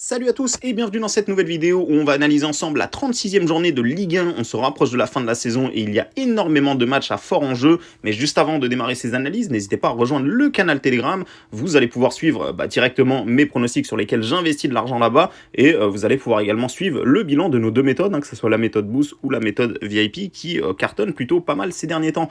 Salut à tous et bienvenue dans cette nouvelle vidéo où on va analyser ensemble la 36e journée de Ligue 1. On se rapproche de la fin de la saison et il y a énormément de matchs à fort enjeu. Mais juste avant de démarrer ces analyses, n'hésitez pas à rejoindre le canal Telegram. Vous allez pouvoir suivre directement mes pronostics sur lesquels j'investis de l'argent là-bas. Et vous allez pouvoir également suivre le bilan de nos deux méthodes, que ce soit la méthode Boost ou la méthode VIP qui cartonne plutôt pas mal ces derniers temps.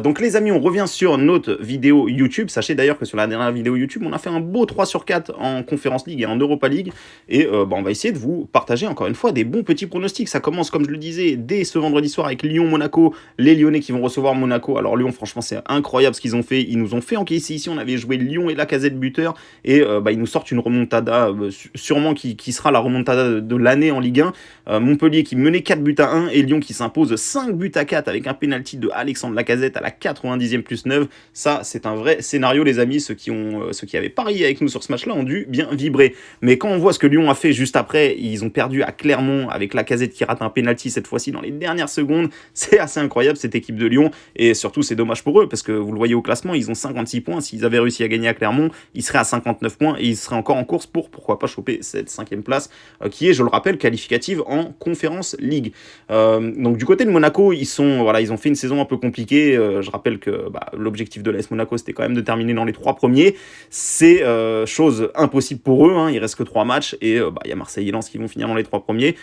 Donc les amis, on revient sur notre vidéo YouTube. Sachez d'ailleurs que sur la dernière vidéo YouTube, on a fait un beau 3 sur 4 en Conference League et en Europa League. Et on va essayer de vous partager encore une fois des bons petits pronostics. Ça commence, comme je le disais, dès ce vendredi soir avec Lyon-Monaco. Les Lyonnais qui vont recevoir Monaco. Alors Lyon, franchement, c'est incroyable ce qu'ils ont fait. Ils nous ont fait encaisser ici. On avait joué Lyon et Lacazette buteur. Et ils nous sortent une remontada, sûrement qui sera la remontada de l'année en Ligue 1. Montpellier qui menait 4 buts à 1 et Lyon qui s'impose 5 buts à 4 avec un penalty de Alexandre Lacazette à la 90e plus 9. Ça, c'est un vrai scénario, les amis. Ceux qui avaient parié avec nous sur ce match-là ont dû bien vibrer. Mais quand on voit ce que Lyon a fait juste après, ils ont perdu à Clermont avec Lacazette qui rate un penalty cette fois-ci dans les dernières secondes. C'est assez incroyable cette équipe de Lyon et surtout c'est dommage pour eux parce que vous le voyez au classement, ils ont 56 points. S'ils avaient réussi à gagner à Clermont, ils seraient à 59 points et ils seraient encore en course pour pourquoi pas choper cette 5e place qui est, je le rappelle, qualificative en Conference League. Donc du côté de Monaco, ils ont fait une saison un peu compliquée. Je rappelle que l'objectif de l'AS Monaco c'était quand même de terminer dans les 3 premiers. C'est chose impossible pour eux. Il reste que 3 matchs et il y a Marseille et Lens qui vont finir dans les 3 premiers.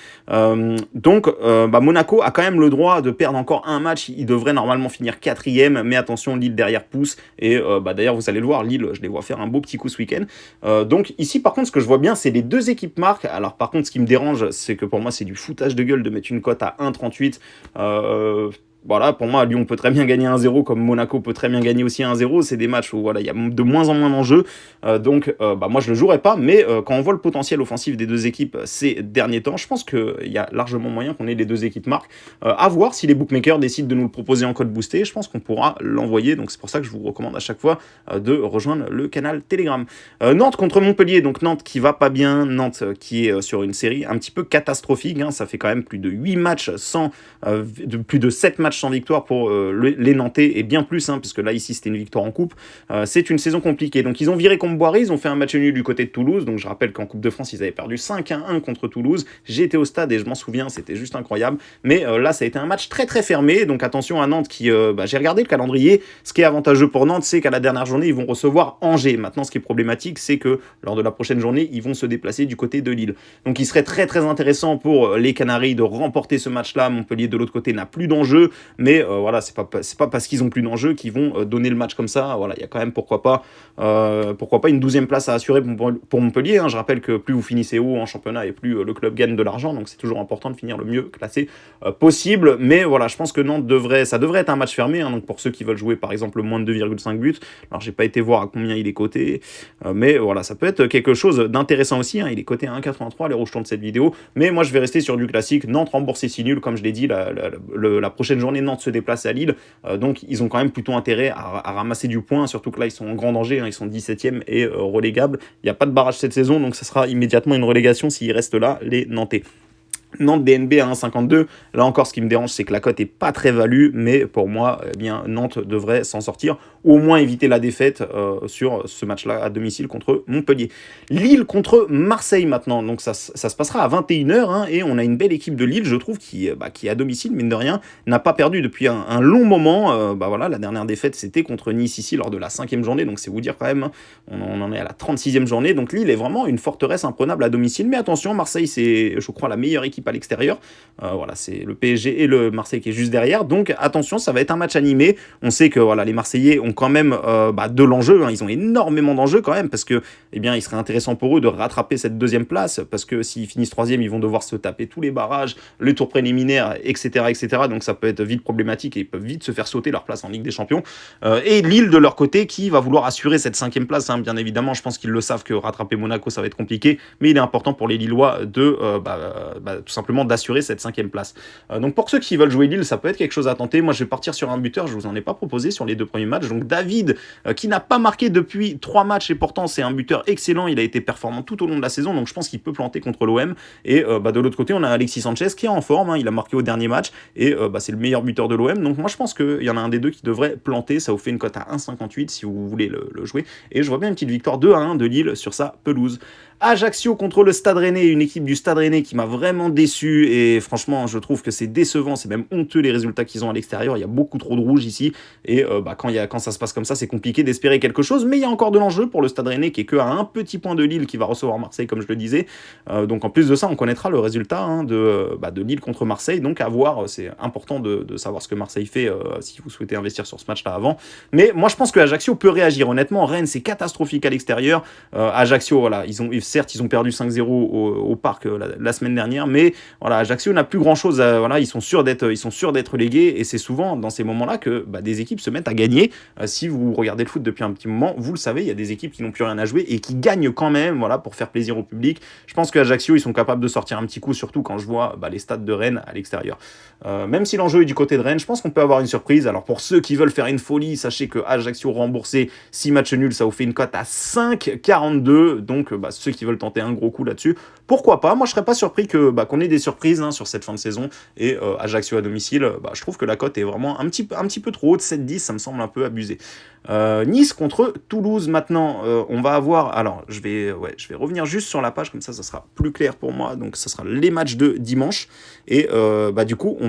Donc Monaco a quand même le droit de perdre encore un match. Il devrait normalement finir 4e, mais attention, Lille derrière pousse. Et d'ailleurs, vous allez le voir, Lille, je les vois faire un beau petit coup ce week-end. Donc ici, par contre, ce que je vois bien, c'est les deux équipes marquent. Alors par contre, ce qui me dérange, c'est que pour moi, c'est du foutage de gueule de mettre une cote à 1,38. Voilà, pour moi, Lyon peut très bien gagner 1-0, comme Monaco peut très bien gagner aussi 1-0. C'est des matchs où il y a de moins en moins d'enjeux. Donc, moi, je ne le jouerai pas. Mais quand on voit le potentiel offensif des deux équipes ces derniers temps, je pense qu'il y a largement moyen qu'on ait les deux équipes marques. À voir si les bookmakers décident de nous le proposer en code boosté. Je pense qu'on pourra l'envoyer. Donc, c'est pour ça que je vous recommande à chaque fois de rejoindre le canal Telegram. Nantes contre Montpellier. Donc, Nantes qui va pas bien. Nantes qui est sur une série un petit peu catastrophique. Ça fait quand même plus de 8 matchs plus de 7 matchs sans victoire pour les Nantais et bien plus, parce que là ici c'était une victoire en coupe. C'est une saison compliquée. Donc ils ont viré Comboiré, ils ont fait un match nul du côté de Toulouse. Donc je rappelle qu'en Coupe de France ils avaient perdu 5-1 contre Toulouse. J'ai été au stade et je m'en souviens, c'était juste incroyable. Mais là ça a été un match très très fermé. Donc attention à Nantes qui, j'ai regardé le calendrier. Ce qui est avantageux pour Nantes, c'est qu'à la dernière journée ils vont recevoir Angers. Maintenant ce qui est problématique, c'est que lors de la prochaine journée ils vont se déplacer du côté de Lille. Donc il serait très très intéressant pour les Canaries de remporter ce match-là. Montpellier de l'autre côté n'a plus d'enjeu. Mais voilà, c'est pas parce qu'ils ont plus d'enjeux qu'ils vont donner le match comme ça. Voilà, il y a quand même pourquoi pas une 12e place à assurer pour Montpellier. Je rappelle que plus vous finissez haut en championnat et plus le club gagne de l'argent, donc c'est toujours important de finir le mieux classé possible. Mais voilà, je pense que Nantes ça devrait être un match fermé. Donc pour ceux qui veulent jouer par exemple moins de 2,5 buts, alors j'ai pas été voir à combien il est coté, mais voilà, ça peut être quelque chose d'intéressant aussi. Il est coté à 1,83 les rouges tournent cette vidéo, mais moi je vais rester sur du classique. Nantes remboursé 6 nuls, comme je l'ai dit, la prochaine journée Nantes se déplace à Lille, donc ils ont quand même plutôt intérêt à ramasser du point, surtout que là ils sont en grand danger, ils sont 17e et relégables. Il n'y a pas de barrage cette saison, donc ça sera immédiatement une relégation s'ils restent là, les Nantais. Nantes DNB à 1,52. Là encore, ce qui me dérange, c'est que la cote est pas très value, mais pour moi, Nantes devrait s'en sortir, ou au moins éviter la défaite sur ce match-là à domicile contre Montpellier. Lille contre Marseille maintenant, donc ça se passera à 21h, et on a une belle équipe de Lille, je trouve, qui à domicile, mine de rien, n'a pas perdu depuis un long moment. Voilà, la dernière défaite, c'était contre Nice ici lors de la 5e journée, donc c'est vous dire quand même, on en est à la 36e journée, donc Lille est vraiment une forteresse imprenable à domicile, mais attention, Marseille, c'est, je crois, la meilleure équipe à l'extérieur. Voilà, c'est le PSG et le Marseille qui est juste derrière. Donc attention, ça va être un match animé. On sait que voilà, les Marseillais ont quand même de l'enjeu. Ils ont énormément d'enjeux quand même parce que il serait intéressant pour eux de rattraper cette 2e place parce que s'ils finissent 3e, ils vont devoir se taper tous les barrages, les tours préliminaires, etc., etc. Donc ça peut être vite problématique et ils peuvent vite se faire sauter leur place en Ligue des Champions. Et Lille de leur côté qui va vouloir assurer cette 5e place. Bien évidemment, je pense qu'ils le savent que rattraper Monaco ça va être compliqué, mais il est important pour les Lillois de tout simplement d'assurer cette 5e place. Donc pour ceux qui veulent jouer Lille, ça peut être quelque chose à tenter. Moi je vais partir sur un buteur, je vous en ai pas proposé sur les 2 premiers matchs. Donc David qui n'a pas marqué depuis 3 matchs et pourtant c'est un buteur excellent, il a été performant tout au long de la saison, donc je pense qu'il peut planter contre l'OM. Et de l'autre côté on a Alexis Sanchez qui est en forme, il a marqué au dernier match et c'est le meilleur buteur de l'OM. Donc moi je pense qu'il y en a un des deux qui devrait planter, ça vous fait une cote à 1,58 si vous voulez le jouer. Et je vois bien une petite victoire 2-1 de Lille sur sa pelouse. Ajaccio contre le Stade Rennais, une équipe du Stade Rennais qui m'a vraiment déçu et franchement je trouve que c'est décevant, c'est même honteux les résultats qu'ils ont à l'extérieur, il y a beaucoup trop de rouge ici et quand ça se passe comme ça c'est compliqué d'espérer quelque chose, mais il y a encore de l'enjeu pour le Stade Rennais qui est que à un petit point de Lille qui va recevoir Marseille comme je le disais, donc en plus de ça on connaîtra le résultat de Lille contre Marseille, donc à voir, c'est important de savoir ce que Marseille fait si vous souhaitez investir sur ce match là avant, mais moi je pense que Ajaccio peut réagir, honnêtement Rennes c'est catastrophique à l'extérieur, Ajaccio voilà, certes, ils ont perdu 5-0 au Parc la semaine dernière, mais voilà, Ajaccio n'a plus grand-chose. Voilà, ils sont sûrs d'être légués, et c'est souvent dans ces moments-là que des équipes se mettent à gagner. Si vous regardez le foot depuis un petit moment, vous le savez, il y a des équipes qui n'ont plus rien à jouer et qui gagnent quand même, voilà, pour faire plaisir au public. Je pense qu'Ajaccio, ils sont capables de sortir un petit coup, surtout quand je vois les stades de Rennes à l'extérieur. Même si l'enjeu est du côté de Rennes, je pense qu'on peut avoir une surprise. Alors pour ceux qui veulent faire une folie, sachez que Ajaccio remboursé 6 matchs nuls, ça vous fait une cote à 5,42. Donc ceux qui veulent tenter un gros coup là-dessus, pourquoi pas. Moi je serais pas surpris qu'on ait des surprises sur cette fin de saison, et Ajaccio à domicile, je trouve que la cote est vraiment un petit peu trop haute, 7-10 ça me semble un peu abusé. Nice contre Toulouse maintenant, on va avoir, alors je vais revenir juste sur la page, comme ça sera plus clair pour moi, donc ça sera les matchs de dimanche, et du coup on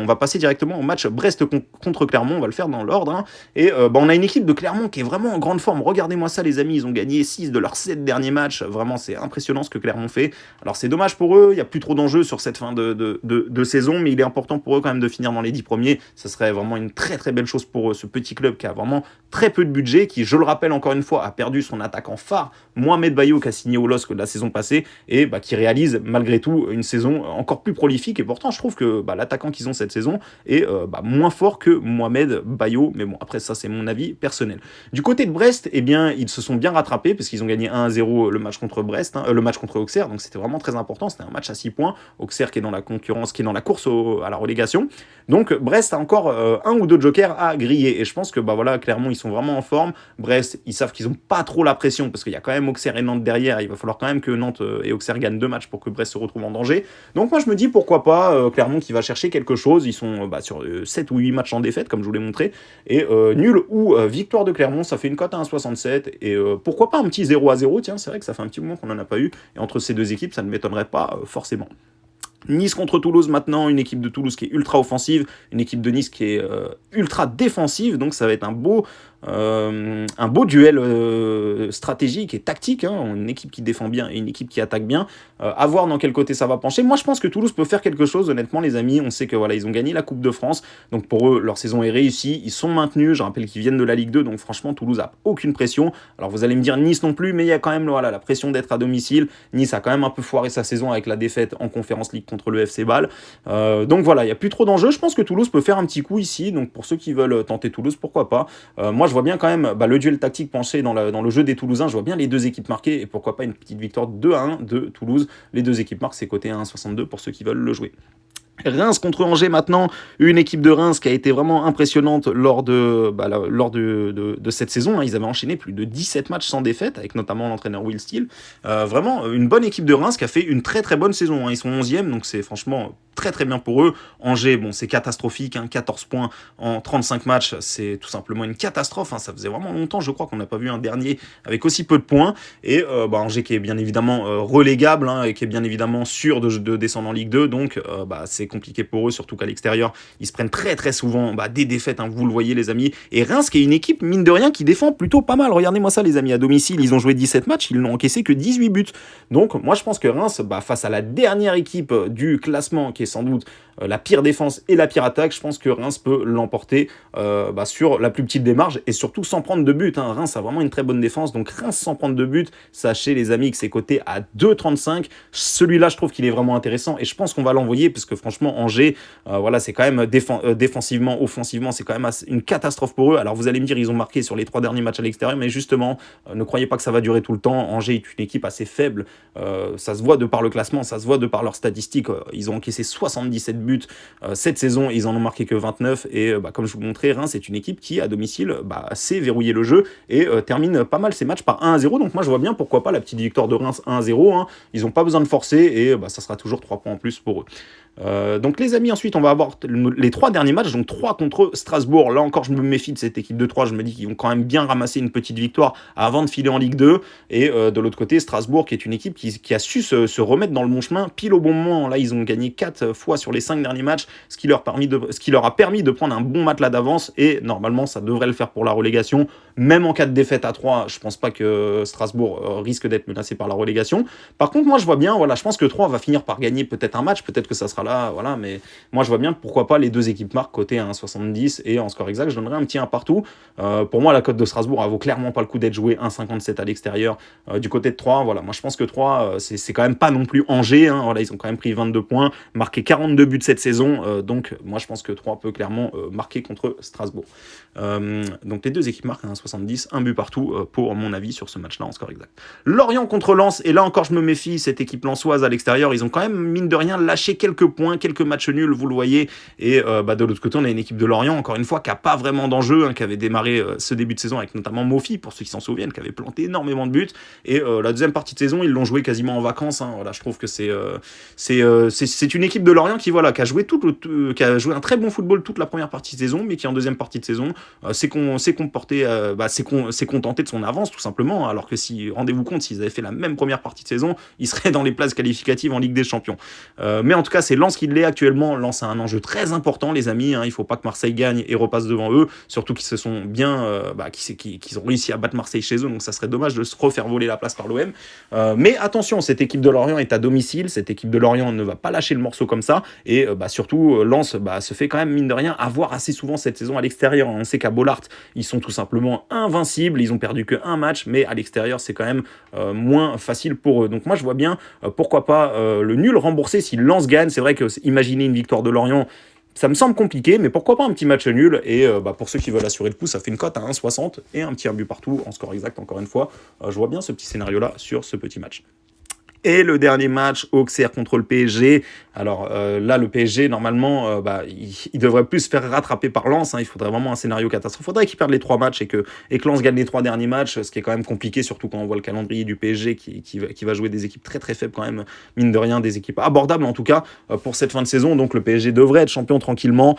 va passer directement au match Brest contre Clermont, on va le faire dans l'ordre, et on a une équipe de Clermont qui est vraiment en grande forme, regardez-moi ça les amis, ils ont gagné 6 de leurs 7 derniers matchs, vraiment c'est impressionnant ce que Clermont fait. Alors c'est dommage pour eux, il n'y a plus trop d'enjeux sur cette fin de saison, mais il est important pour eux quand même de finir dans les 10 premiers, ça serait vraiment une très très belle chose pour eux, ce petit club qui a vraiment très peu de budget, qui je le rappelle encore une fois a perdu son attaquant phare, Mohamed Bayo, qui a signé au LOSC de la saison passée, et qui réalise malgré tout une saison encore plus prolifique, et pourtant je trouve que l'attaquant qu'ils ont cette saison est moins fort que Mohamed Bayo, mais bon après ça c'est mon avis personnel. Du côté de Brest, eh bien ils se sont bien rattrapés parce qu'ils ont gagné 1-0 le match contre Brest, le match contre Auxerre, donc c'était vraiment très important, c'était un match à 6 points, Auxerre qui est dans la concurrence, qui est dans la course à la relégation, donc Brest a encore un ou deux jokers à griller, et je pense que Clermont ils sont vraiment en forme, Brest ils savent qu'ils n'ont pas trop la pression parce qu'il y a quand même Auxerre et Nantes derrière, il va falloir quand même que Nantes et Auxerre gagnent 2 matchs pour que Brest se retrouve en danger, donc moi je me dis pourquoi pas Clermont qui va chercher quelque chose, ils sont sur 7 ou 8 matchs en défaite comme je vous l'ai montré, et nul ou victoire de Clermont, ça fait une cote à 1,67, et pourquoi pas un petit 0-0, tiens c'est vrai que ça fait un petit moment qu'on n'en a pas eu, et entre ces deux équipes ça ne m'étonnerait pas forcément. Nice contre Toulouse maintenant, une équipe de Toulouse qui est ultra offensive, une équipe de Nice qui est ultra défensive, donc ça va être un beau duel stratégique et tactique, une équipe qui défend bien et une équipe qui attaque bien, à voir dans quel côté ça va pencher. Moi je pense que Toulouse peut faire quelque chose, honnêtement les amis, on sait que ils ont gagné la Coupe de France, donc pour eux leur saison est réussie, ils sont maintenus, je rappelle qu'ils viennent de la Ligue 2, donc franchement Toulouse a aucune pression. Alors vous allez me dire Nice non plus, mais il y a quand même la pression d'être à domicile, Nice a quand même un peu foiré sa saison avec la défaite en Conference League contre le FC Bâle, donc voilà, il n'y a plus trop d'enjeux, je pense que Toulouse peut faire un petit coup ici, donc pour ceux qui veulent tenter Toulouse, pourquoi pas. Moi je vois bien quand même le duel tactique penché dans le jeu des Toulousains, je vois bien les deux équipes marquer, et pourquoi pas une petite victoire 2-1 de Toulouse, les deux équipes marquent, c'est côté 1,62 pour ceux qui veulent le jouer. Reims contre Angers maintenant, une équipe de Reims qui a été vraiment impressionnante lors de cette saison, ils avaient enchaîné plus de 17 matchs sans défaite, avec notamment l'entraîneur Will Steele, vraiment une bonne équipe de Reims qui a fait une très très bonne saison, ils sont 11e, donc c'est franchement très très bien pour eux. Angers, c'est catastrophique, 14 points en 35 matchs, c'est tout simplement une catastrophe, ça faisait vraiment longtemps, je crois qu'on n'a pas vu un dernier avec aussi peu de points, et Angers qui est bien évidemment relégable, et qui est bien évidemment sûr de descendre en Ligue 2, donc c'est compliqué pour eux, surtout qu'à l'extérieur, ils se prennent très très souvent des défaites, vous le voyez les amis, et Reims qui est une équipe, mine de rien, qui défend plutôt pas mal, regardez-moi ça les amis, à domicile, ils ont joué 17 matchs, ils n'ont encaissé que 18 buts, donc moi je pense que Reims, face à la dernière équipe du classement, qui est sans doute la pire défense et la pire attaque, je pense que Reims peut l'emporter sur la plus petite des marges, et surtout sans prendre de but, Reims a vraiment une très bonne défense, donc Reims sans prendre de but, sachez les amis que c'est coté à 2,35, celui-là je trouve qu'il est vraiment intéressant, et je pense qu'on va l'envoyer, parce que franchement Angers, c'est quand même défensivement, offensivement, c'est quand même une catastrophe pour eux. Alors vous allez me dire, ils ont marqué sur les 3 derniers matchs à l'extérieur, mais justement, ne croyez pas que ça va durer tout le temps. Angers est une équipe assez faible, ça se voit de par le classement, ça se voit de par leurs statistiques, ils ont encaissé 77 buts cette saison, ils en ont marqué que 29, et comme je vous montrais, Reims c'est une équipe qui à domicile sait verrouiller le jeu, et termine pas mal ses matchs par 1-0, donc moi je vois bien pourquoi pas la petite victoire de Reims 1-0, ils n'ont pas besoin de forcer, et ça sera toujours 3 points en plus pour eux. Donc les amis, ensuite on va avoir les 3 derniers matchs, donc 3 contre Strasbourg. Là encore je me méfie de cette équipe de 3, je me dis qu'ils vont quand même bien ramasser une petite victoire avant de filer en Ligue 2. Et de l'autre côté Strasbourg qui est une équipe qui a su se remettre dans le bon chemin pile au bon moment. Là ils ont gagné 4 fois sur les 5 derniers matchs, ce qui leur a permis de prendre un bon matelas d'avance, et normalement ça devrait le faire pour la relégation. Même en cas de défaite à 3, je pense pas que Strasbourg risque d'être menacé par la relégation. Par contre moi je vois bien, voilà, je pense que 3 va finir par gagner peut-être un match, peut-être que ça sera là, voilà, mais moi je vois bien pourquoi pas les deux équipes marquent côté 1,70, et en score exact je donnerais un petit 1 partout. Pour moi la cote de Strasbourg elle vaut clairement pas le coup d'être jouée 1,57 à l'extérieur. Du côté de 3, voilà, moi je pense que 3 c'est quand même pas non plus Angers, hein, voilà, ils ont quand même pris 22 points, marqué 42 buts cette saison, donc moi je pense que 3 peut clairement marquer contre Strasbourg. Donc les deux équipes marquent 1,70, un but partout pour mon avis sur ce match-là en score exact. Lorient contre Lens, et là encore je me méfie, cette équipe lensoise à l'extérieur, ils ont quand même mine de rien lâché quelques points, quelques matchs nuls, vous le voyez. Et de l'autre côté on a une équipe de Lorient encore une fois qui a pas vraiment d'enjeu, hein, qui avait démarré ce début de saison avec notamment Mofi, pour ceux qui s'en souviennent, qui avait planté énormément de buts, et la deuxième partie de saison ils l'ont joué quasiment en vacances, hein. Voilà, je trouve que c'est une équipe de Lorient qui, voilà, qui a joué qui a joué un très bon football toute la première partie de saison, mais qui en deuxième partie de saison s'est comporté, s'est contenté de son avance tout simplement, alors que si, rendez-vous compte, s'ils avaient fait la même première partie de saison, ils seraient dans les places qualificatives en Ligue des Champions. Mais en tout cas c'est Lens qui l'est actuellement. Lens a un enjeu très important les amis, hein. Il faut pas que Marseille gagne et repasse devant eux, surtout qu'ils se sont bien qu'ils ont réussi à battre Marseille chez eux, donc ça serait dommage de se refaire voler la place par l'OM. Mais attention, cette équipe de Lorient est à domicile, cette équipe de Lorient ne va pas lâcher le morceau comme ça, et surtout Lens se fait quand même mine de rien avoir assez souvent cette saison à l'extérieur. On sait qu'à Bollaert ils sont tout simplement invincibles, ils ont perdu que un match, mais à l'extérieur c'est quand même moins facile pour eux. Donc moi je vois bien pourquoi pas le nul remboursé si Lens gagne. C'est vrai que imaginer une victoire de Lorient, ça me semble compliqué, mais pourquoi pas un petit match nul. Et pour ceux qui veulent assurer le coup, ça fait une cote à 1,60 et un petit but partout en score exact. Encore une fois, je vois bien ce petit scénario là sur ce petit match. Et le dernier match, Auxerre contre le PSG. Alors là, le PSG, normalement, il devrait plus se faire rattraper par Lens, hein. Il faudrait vraiment un scénario catastrophe. Il faudrait qu'ils perdent les 3 matchs et que Lens gagne les 3 derniers matchs, ce qui est quand même compliqué, surtout quand on voit le calendrier du PSG qui va jouer des équipes très très faibles quand même, mine de rien, des équipes abordables en tout cas pour cette fin de saison. Donc le PSG devrait être champion tranquillement.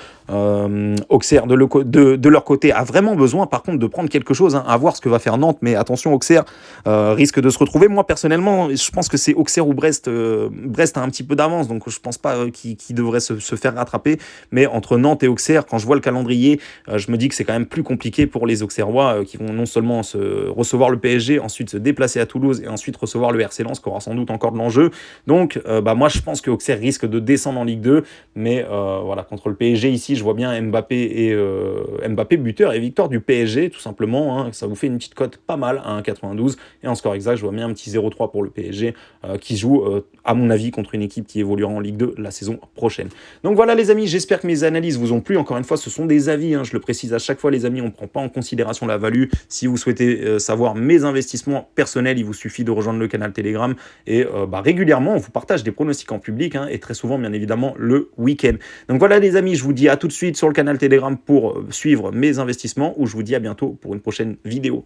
Auxerre, de leur côté, a vraiment besoin par contre de prendre quelque chose, hein, à voir ce que va faire Nantes. Mais attention, Auxerre risque de se retrouver. Moi personnellement, je pense que c'est Auxerre ou Brest. Brest a un petit peu d'avance, donc je pense pas qu'il devrait se faire rattraper. Mais entre Nantes et Auxerre, quand je vois le calendrier, je me dis que c'est quand même plus compliqué pour les Auxerrois qui vont non seulement recevoir le PSG, ensuite se déplacer à Toulouse et ensuite recevoir le RC Lens, qui aura sans doute encore de l'enjeu. Donc moi je pense que Auxerre risque de descendre en Ligue 2, mais voilà, contre le PSG ici, je vois bien Mbappé buteur et victoire du PSG tout simplement, hein. Ça vous fait une petite cote pas mal à 1,92, et en score exact je vois bien un petit 0,3 pour le PSG qui joue à mon avis contre une équipe qui évoluera en Ligue 2 la saison prochaine. Donc voilà les amis, j'espère que mes analyses vous ont plu. Encore une fois, ce sont des avis, hein, je le précise à chaque fois les amis, on ne prend pas en considération la value. Si vous souhaitez savoir mes investissements personnels, il vous suffit de rejoindre le canal Telegram, et régulièrement on vous partage des pronostics en public, hein, et très souvent bien évidemment le week-end. Donc voilà les amis, je vous dis à tout de suite sur le canal Telegram pour suivre mes investissements, ou je vous dis à bientôt pour une prochaine vidéo.